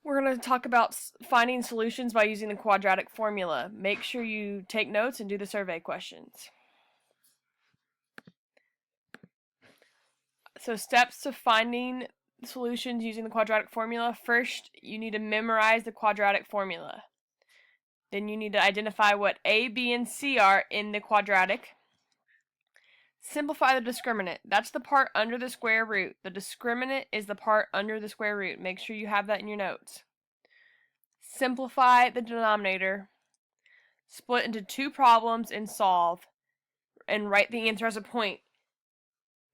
We're going to talk about finding solutions by using the quadratic formula. Make sure you take notes and do the survey questions. So steps to finding solutions using the quadratic formula. First, you need to memorize the quadratic formula. Then you need to identify what A, B, and C are in the quadratic. Simplify the discriminant. That's the part under the square root. The discriminant is the part under the square root. Make sure you have that in your notes. Simplify the denominator. Split into two problems and solve. And write the answer as a point.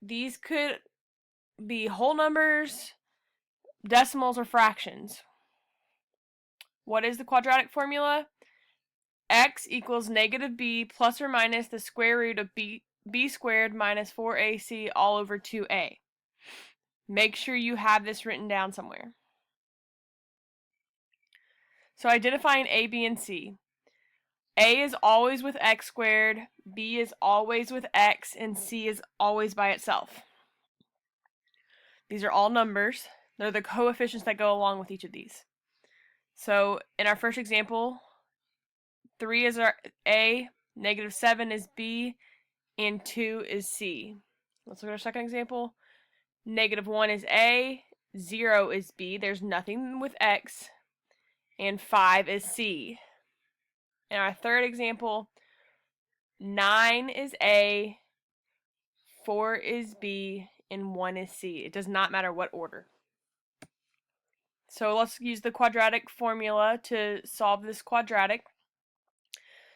These could be whole numbers, decimals, or fractions. What is the quadratic formula? X equals negative b plus or minus the square root of b squared minus 4ac all over 2a. Make sure you have this written down somewhere. So identifying a, b, and c. A is always with x squared, b is always with x, and c is always by itself. These are all numbers. They're the coefficients that go along with each of these. So in our first example, 3 is our A, negative 7 is B, and 2 is C. Let's look at our second example. Negative 1 is A, 0 is B, there's nothing with X, and 5 is C. In our third example, 9 is A, 4 is B, and 1 is C. It does not matter what order. So let's use the quadratic formula to solve this quadratic.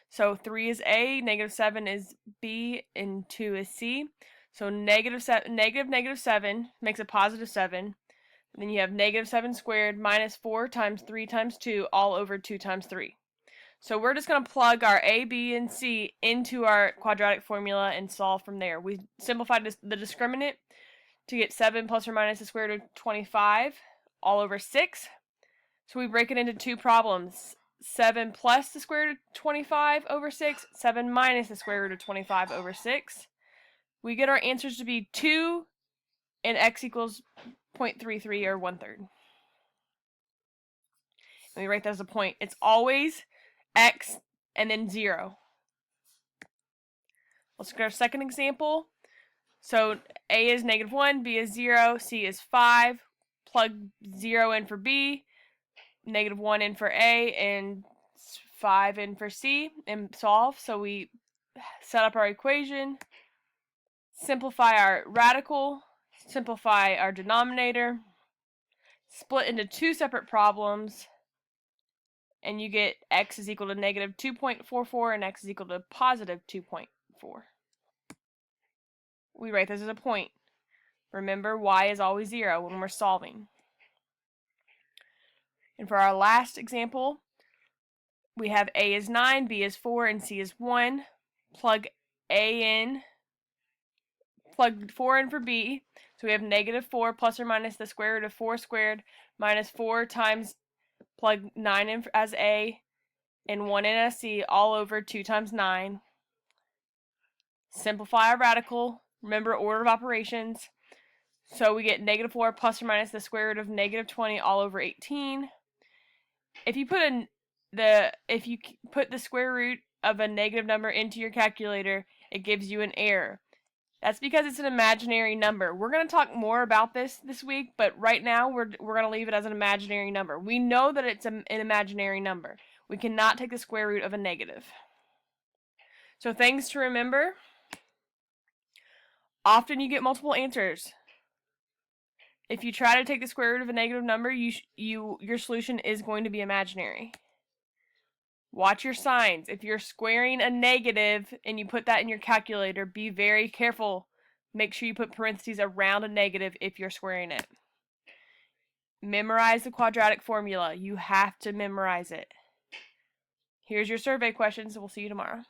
So 3 is A, negative 7 is B, and 2 is C. So negative 7 makes a positive 7. And then you have negative 7 squared minus 4 times 3 times 2 all over 2 times 3. So we're just going to plug our A, B, and C into our quadratic formula and solve from there. We simplified the discriminant to get 7 plus or minus the square root of 25 all over 6. So we break it into two problems. 7 plus the square root of 25 over 6, 7 minus the square root of 25 over 6. We get our answers to be 2 and x equals 0.33 or 1/3. And we write that as a point. It's always x and then 0. Let's look at our second example. So A is negative 1, B is 0, C is 5. Plug 0 in for B, negative 1 in for A, and 5 in for C, and solve. So we set up our equation, simplify our radical, simplify our denominator, split into two separate problems, and you get x is equal to negative 2.44 and x is equal to positive 2.4. We write this as a point. Remember, y is always 0 when we're solving. And for our last example, we have A is 9, B is 4, and C is 1. Plug A in, plug 4 in for B. So we have negative 4 plus or minus the square root of 4 squared minus 4 times plug 9 in as A and 1 in as C all over 2 times 9. Simplify our radical. Remember order of operations. So we get negative 4 plus or minus the square root of negative 20 all over 18. If you put the square root of a negative number into your calculator, it gives you an error. That's because it's an imaginary number. We're going to talk more about this week, but right now we're going to leave it as an imaginary number. We know that it's an imaginary number. We cannot take the square root of a negative. So things to remember. Often you get multiple answers. If you try to take the square root of a negative number, your solution is going to be imaginary. Watch your signs. If you're squaring a negative and you put that in your calculator, be very careful. Make sure you put parentheses around a negative if you're squaring it. Memorize the quadratic formula. You have to memorize it. Here's your survey questions, and we'll see you tomorrow.